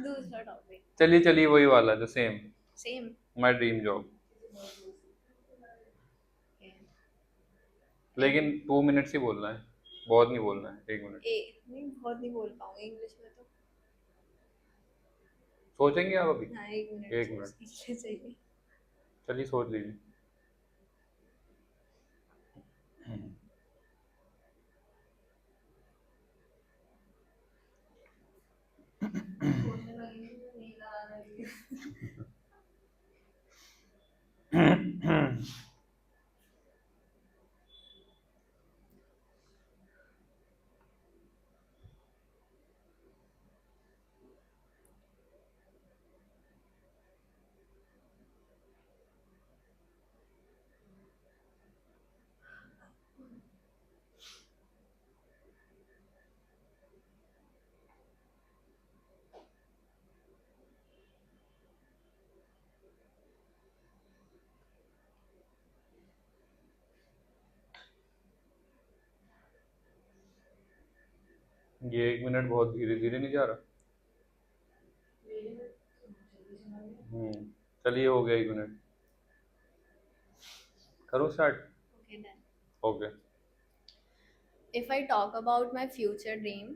दूसरा टॉपिक। चलिए चलिए, वही वाला जो same, same. My dream job, लेकिन 2 मिनट्स ही बोलना है, बहुत नहीं बोलना है, 1 मिनट। नहीं, बहुत नहीं बोल पाऊंगी इंग्लिश में तो। सोचेंगे आप अभी? हाँ, 1 मिनट 1 मिनट, सोचने चाहिए। चलिए सोच लीजिए। ये 1 मिनट बहुत धीरे धीरे नहीं जा रहा? चलिए हो गया 1 मिनट, करो start. Okay, done. Okay. If I talk about my future dream,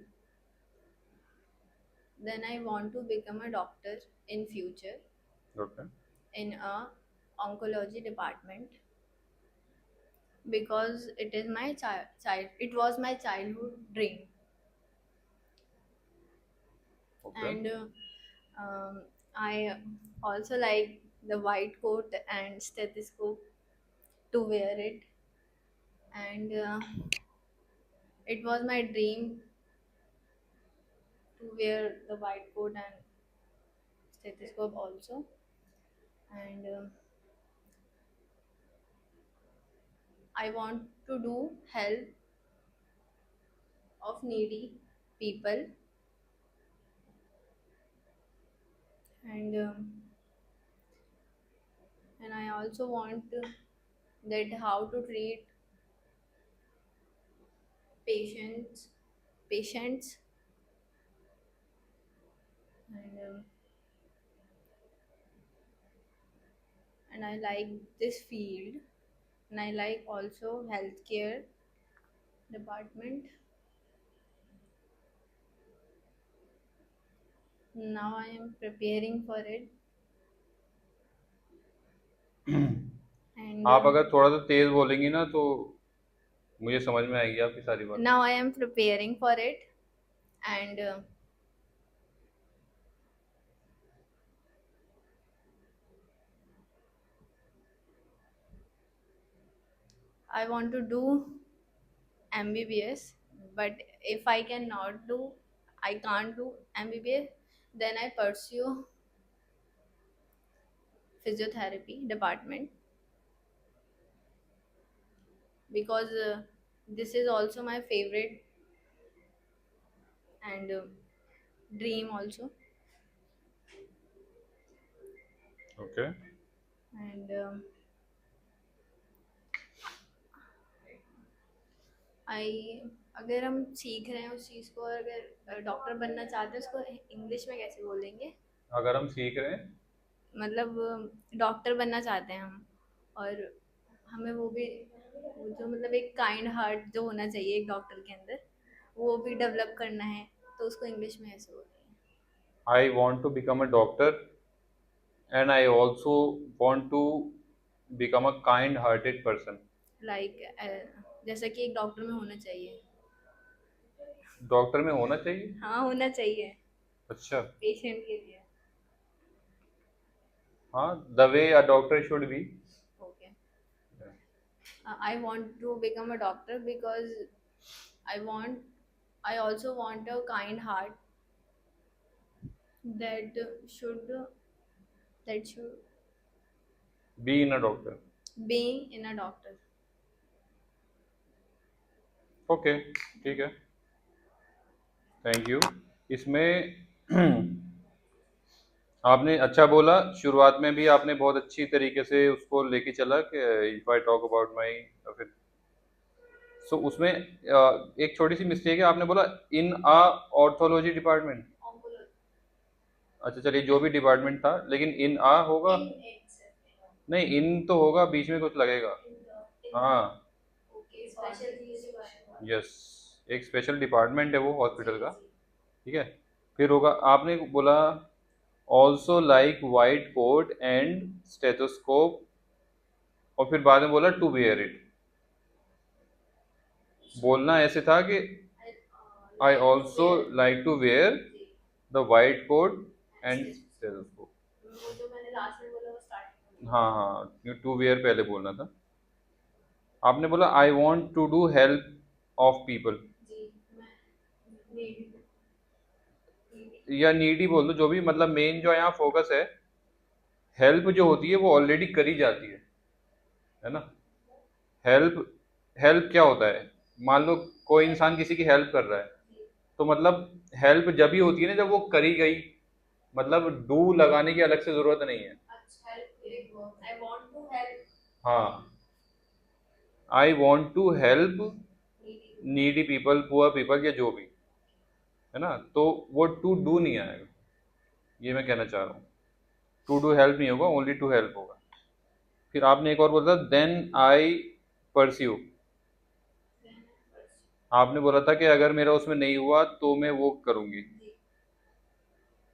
then I want to become a doctor in future okay, in a oncology department, because it is my it was my childhood dream. Okay, And I also like the white coat and stethoscope to wear it. And it was my dream to wear the white coat and stethoscope also. And I want to do help of needy people, and I also want that how to treat patients, and I like this field, and I like also healthcare department. Now I am preparing for it, and आप अगर थोड़ा सा तेज बोलेंगी ना तो मुझे समझ में आएगी आपकी सारी बात। now I am preparing for it, and I want to do MBBS, but if I cannot do, I can't do MBBS, then I pursue physiotherapy department, because this is also my favorite, and dream also, okay and आई अगर हम सीख रहे हैं उस चीज़ को, अगर doctor बनना चाहते हैं उसको इंग्लिश में कैसे बोलेंगे? अगर हम सीख रहे हैं मतलब डॉक्टर बनना चाहते हैं हम, और हमें वो भी, वो जो मतलब एक काइंड हार्ट जो होना चाहिए एक डॉक्टर के अंदर, वो भी डेवलप करना है, तो उसको इंग्लिश में ऐसे बोलते हैं। I want to become a doctor and I also want to become a kind hearted person. Like जैसा कि एक डॉक्टर में होना चाहिए। डॉक्टर में होना चाहिए। हाँ, होना चाहिए अच्छा, पेशेंट के लिए। हाँ, the way a doctor should be. Okay, I want to become a doctor because I want, I also want a kind heart that should, that should be in a doctor. being in a doctor. Okay, ठीक है, thank you. इसमें आपने अच्छा बोला, शुरुआत में भी आपने बहुत अच्छी तरीके से उसको लेके चला कि if I talk about my, फिर सो उसमें एक छोटी सी मिस्टेक है, आपने बोला इन अ ऑर्थोलॉजी डिपार्टमेंट। अच्छा चलिए, जो भी डिपार्टमेंट था, लेकिन इन आ होगा। नहीं, इन तो होगा, बीच में कुछ लगेगा। हाँ, यस, एक स्पेशल डिपार्टमेंट है वो हॉस्पिटल का, ठीक है। फिर होगा, आपने बोला also like white coat and stethoscope, और फिर बाद में बोला टू वेयर इट। बोलना ऐसे था कि I also like to wear the white coat and stethoscope. वो जो मैंने लास्ट में बोला वो स्टार्टिंग में। हाँ हाँ, टू वेयर पहले बोलना था। आपने बोला I want to do help of people, जी, मैं या नीडी बोल दो, जो भी, मतलब मेन जो यहाँ फोकस है, हेल्प जो होती है वो ऑलरेडी करी जाती है ना। हेल्प, हेल्प क्या होता है, मान लो कोई इंसान किसी की हेल्प कर रहा है, तो मतलब हेल्प जब ही होती है ना जब वो करी गई, मतलब डू लगाने की अलग से जरूरत नहीं है। अच्छा, आई वांट टू हेल्प हाँ, I want to help needy people, poor people, या जो भी है ना, तो वो टू डू नहीं आएगा, ये मैं कहना चाह रहा हूँ। टू डू हेल्प नहीं होगा, ओनली टू हेल्प होगा। फिर आपने एक और बोला था देन आई परस्यू, आपने बोला था कि अगर मेरा उसमें नहीं हुआ तो मैं वो करूँगी,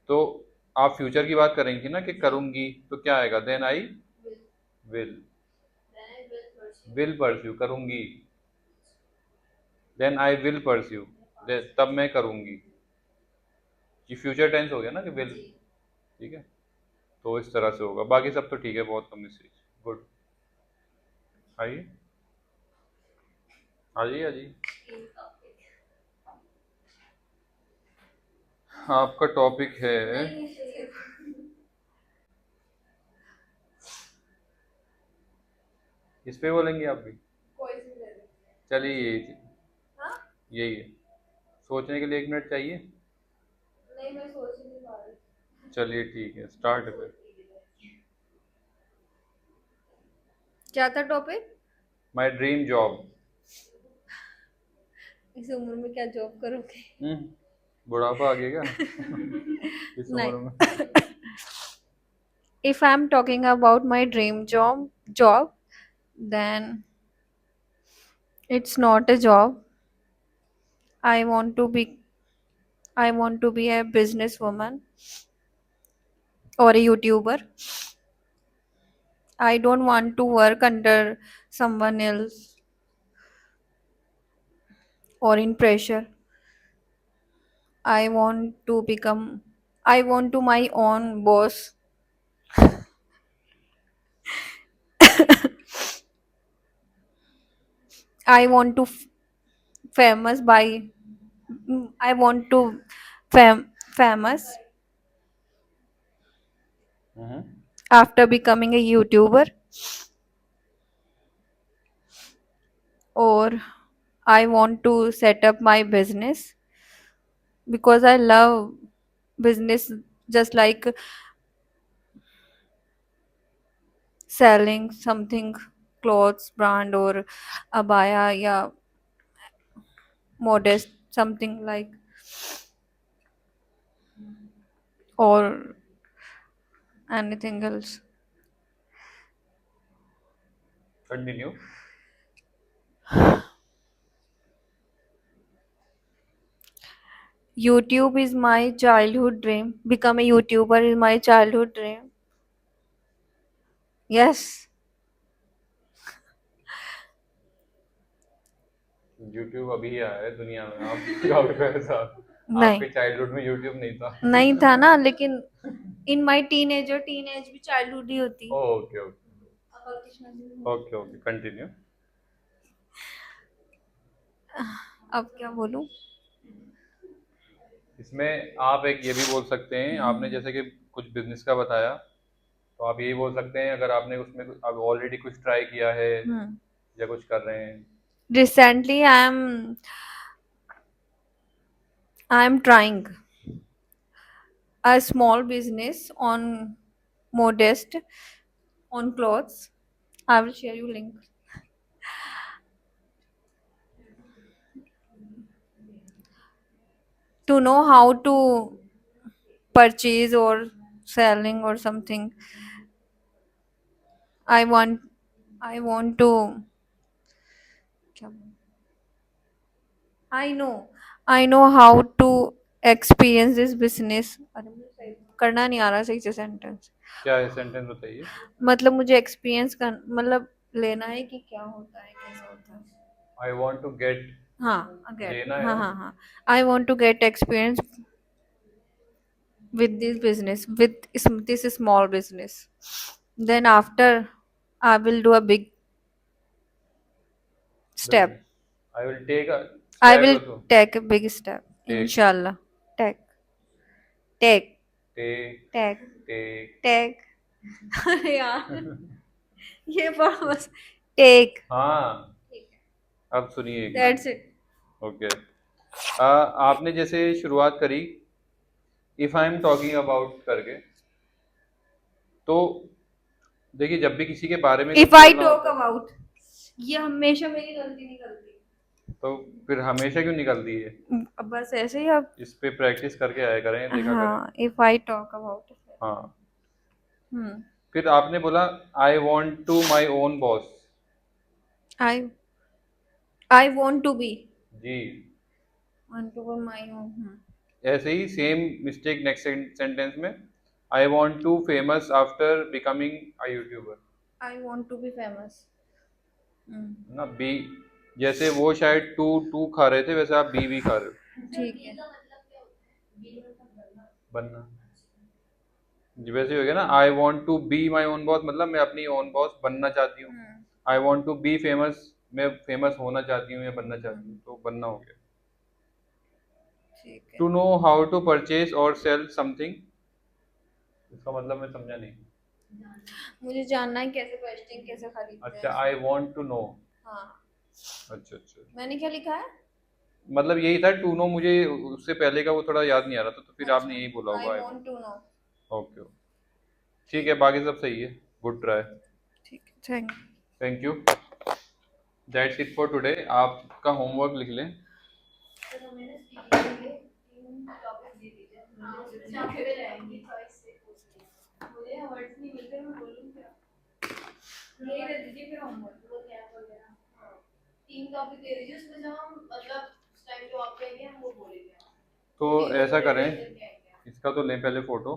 तो आप फ्यूचर की बात करेंगी ना कि करूँगी, तो क्या आएगा, then I will, will pursue, करूँगी, देन आई विल परस्यू, तब मैं करूँगी, ये फ्यूचर टेंस हो गया ना कि विल, ठीक है। तो इस तरह से होगा, बाकी सब तो ठीक है, बहुत कम मिस्टेक, गुड। आइए, आ जाइए, आ जाइए। आपका टॉपिक है, इस पे बोलेंगे आप भी। कोई सी ले ले। चलिए यही हाँ? यही है। सोचने के लिए 1 मिनट चाहिए। नहीं, मैं सोच ही नहीं पा रही। चलिए ठीक है, स्टार्ट फिर। क्या था टॉपिक? My dream job. इस उम्र में क्या जॉब करोगे? बुढ़ापा आ गया क्या इस नहीं। उम्र में? If I'm talking about my dream job, then it's not a job. I want to be I want to be a businesswoman or a YouTuber. I don't want to work under someone else or in pressure. I want to become I want to my own boss. I want to famous by I want to famous hmm. after becoming a YouTuber, or I want to set up my business because I love business, just like selling something, clothes brand or abaya, yeah, modest something like, or anything else. Continue. YouTube is my childhood dream. Become a YouTuber is my childhood dream. Yes. YouTube अभी आया है दुनिया में, आप कब ऐसा? नहीं, आपके चाइल्डहुड में यूट्यूब नहीं था। नहीं था ना, लेकिन इन माय टीनेज भी चाइल्डहुड ही होती। Okay okay okay, continue. अब क्या बोलूं? इसमें आप एक ये भी बोल सकते हैं, आपने जैसे कि कुछ बिजनेस का बताया, तो आप यही बोल सकते हैं अगर आपने उसमें अब ऑलरेडी कुछ ट्राई किया है या कुछ कर रहे हैं। Recently, I am trying a small business on modest on clothes. I will share you link. To know how to purchase or selling or something, I want to क्या बोलूं? I know how to experience this business. अरे मुझे करना नहीं आ रहा सही से sentence. क्या है, सेंटेंस बताइए। मतलब मुझे एक्सपीरियंस कर मतलब लेना है कि क्या होता है, कैसा होता है। आई वॉन्ट टू गेट, हाँ, लेना है हाँ, ना? हाँ, हाँ। I want to get experience with this business, with this small business. Then after, I will do a big step. I will take a I step will also। take a big step. Take. Inshallah. Take. Take Take. Take Take. अरे यार, ये पढ़ो बस। Take. हाँ, अब सुनिए। That's it. Okay. आपने जैसे शुरुआत करी if I am talking about करके, तो देखिए जब भी किसी के बारे में कुछ If I बोलना talk होता है, about, ये हमेशा मेरी गलती निकलती तो फिर हमेशा क्यों निकलती है? है। अब बस ऐसे ही अब। इस पे प्रैक्टिस करके आया करें, देखा करें। हाँ, if I talk about it. हाँ, हम्म। फिर आपने बोला I want to my own boss. I want to be. जी, Want to be my own. ऐसे ही सेम मिस्टेक नेक्स्ट सेंटेंस में, I want to famous after becoming a YouTuber. I want to be famous. ना be, जैसे वो शायद to to खा रहे थे, वैसे आप बी भी खा रहे हो। ठीक है। बनना जी, वैसे ही हो गया ना। I want to be my own boss, मतलब मैं अपनी ओन बॉस बनना चाहती हूँ। I want to be famous, मैं फेमस होना चाहती हूँ या बनना चाहती हूँ, तो बनना हो गया। ठीक है। To know how to purchase और सेल समथिंग, इसका मतलब मैं समझा नहीं। मुझे जानना है कैसे बेचते हैं, कैसे खरीदते अच्छा, हैं। I want to know. हाँ, अच्छा अच्छा, मैंने क्या लिखा है? मतलब यही था टू नो, मुझे उससे पहले का वो थोड़ा याद नहीं आ रहा था, तो फिर आपने अच्छा, यही बोला आई होगा I want. Want to know. Okay okay, ठीक है, बाकी सब सही है, गुड ट्राई, ठीक है, thank you. Thank you. That's it for today, आपका होमवर्क लिख लें। तो ऐसा करें, इसका तो लें पहले फोटो,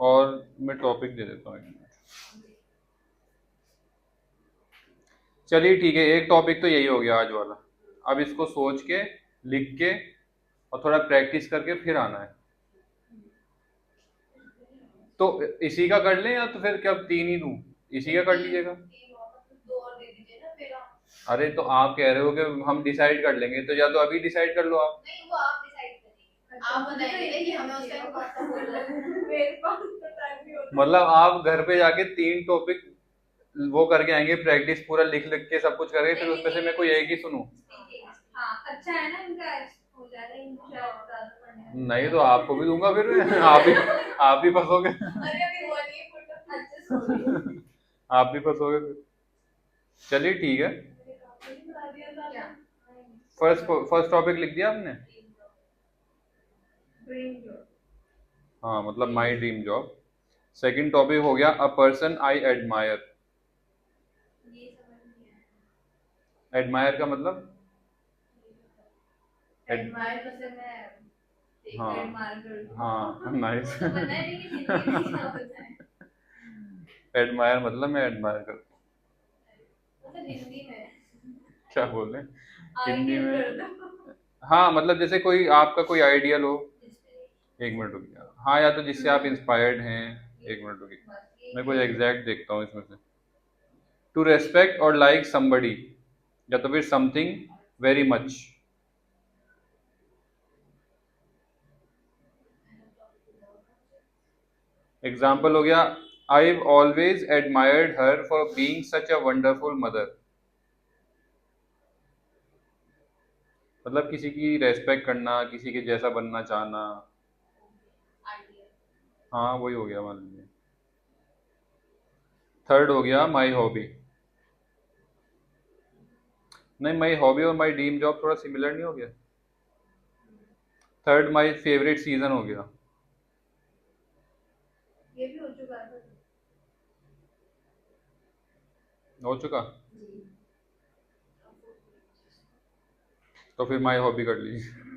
और मैं टॉपिक दे देता हूँ एक मिनट। चलिए ठीक है, एक टॉपिक तो यही हो गया आज वाला। अब इसको सोच के, लिख के, और थोड़ा प्रैक्टिस करके फिर आना है। तो इसी का कर लें या तो फिर क्या 3 ही दूं? इसी का कर लीजिएगा। अरे तो आप कह रहे हो कि हम डिसाइड कर लेंगे, तो या तो अभी डिसाइड कर लो आप। मतलब आप घर पे जाके 3 टॉपिक वो करके आएंगे, प्रैक्टिस पूरा लिख लिख के सब कुछ करके, फिर उसमें से मैं कोई एक ही सुनूं? अच्छा है ना, इनका हो जाएगा, इनको शायद ज़्यादा पढ़ने में। नहीं तो आपको भी दूंगा फिर। आप भी फंसोगे। आप भी फंसोगे फिर। चलिए ठीक है, फर्स्ट टॉपिक लिख दिया आपने? हाँ, मतलब my dream job. Second topic हो गया a person I admire. Admire का मतलब? एडमायर तो से मैं हाँ एडमायर कर दूँ। हाँ, नाइस। वो तो पता है लेकिन हिंदी में क्या होता है? एडमायर मतलब मैं एडमायर करता मतलब हिंदी में हूँ, क्या बोल रहे हैं हिंदी आइडियल कर में? दो। हाँ, मतलब जैसे कोई आपका कोई आइडियल हो। एक मिनट रुकिए, हाँ, या तो जिससे आप इंस्पायर्ड हैं। एक मिनट रुकिए, मैं कुछ एग्जैक्ट देखता हूँ इसमें से। टू रेस्पेक्ट और लाइक समबडी, या तो फिर समथिंग वेरी मच। एग्जाम्पल हो गया, I always admired her for being such a wonderful mother. मतलब किसी की रेस्पेक्ट करना, किसी के जैसा बनना चाहना। हाँ, वही हो गया मान लीजिए। थर्ड हो गया माई हॉबी। नहीं, माई हॉबी और माई ड्रीम जॉब थोड़ा सिमिलर नहीं हो गया? थर्ड माई फेवरेट सीजन हो गया। ये भी हो चुका है। हो चुका? तो फिर माई हॉबी कर लीजिए।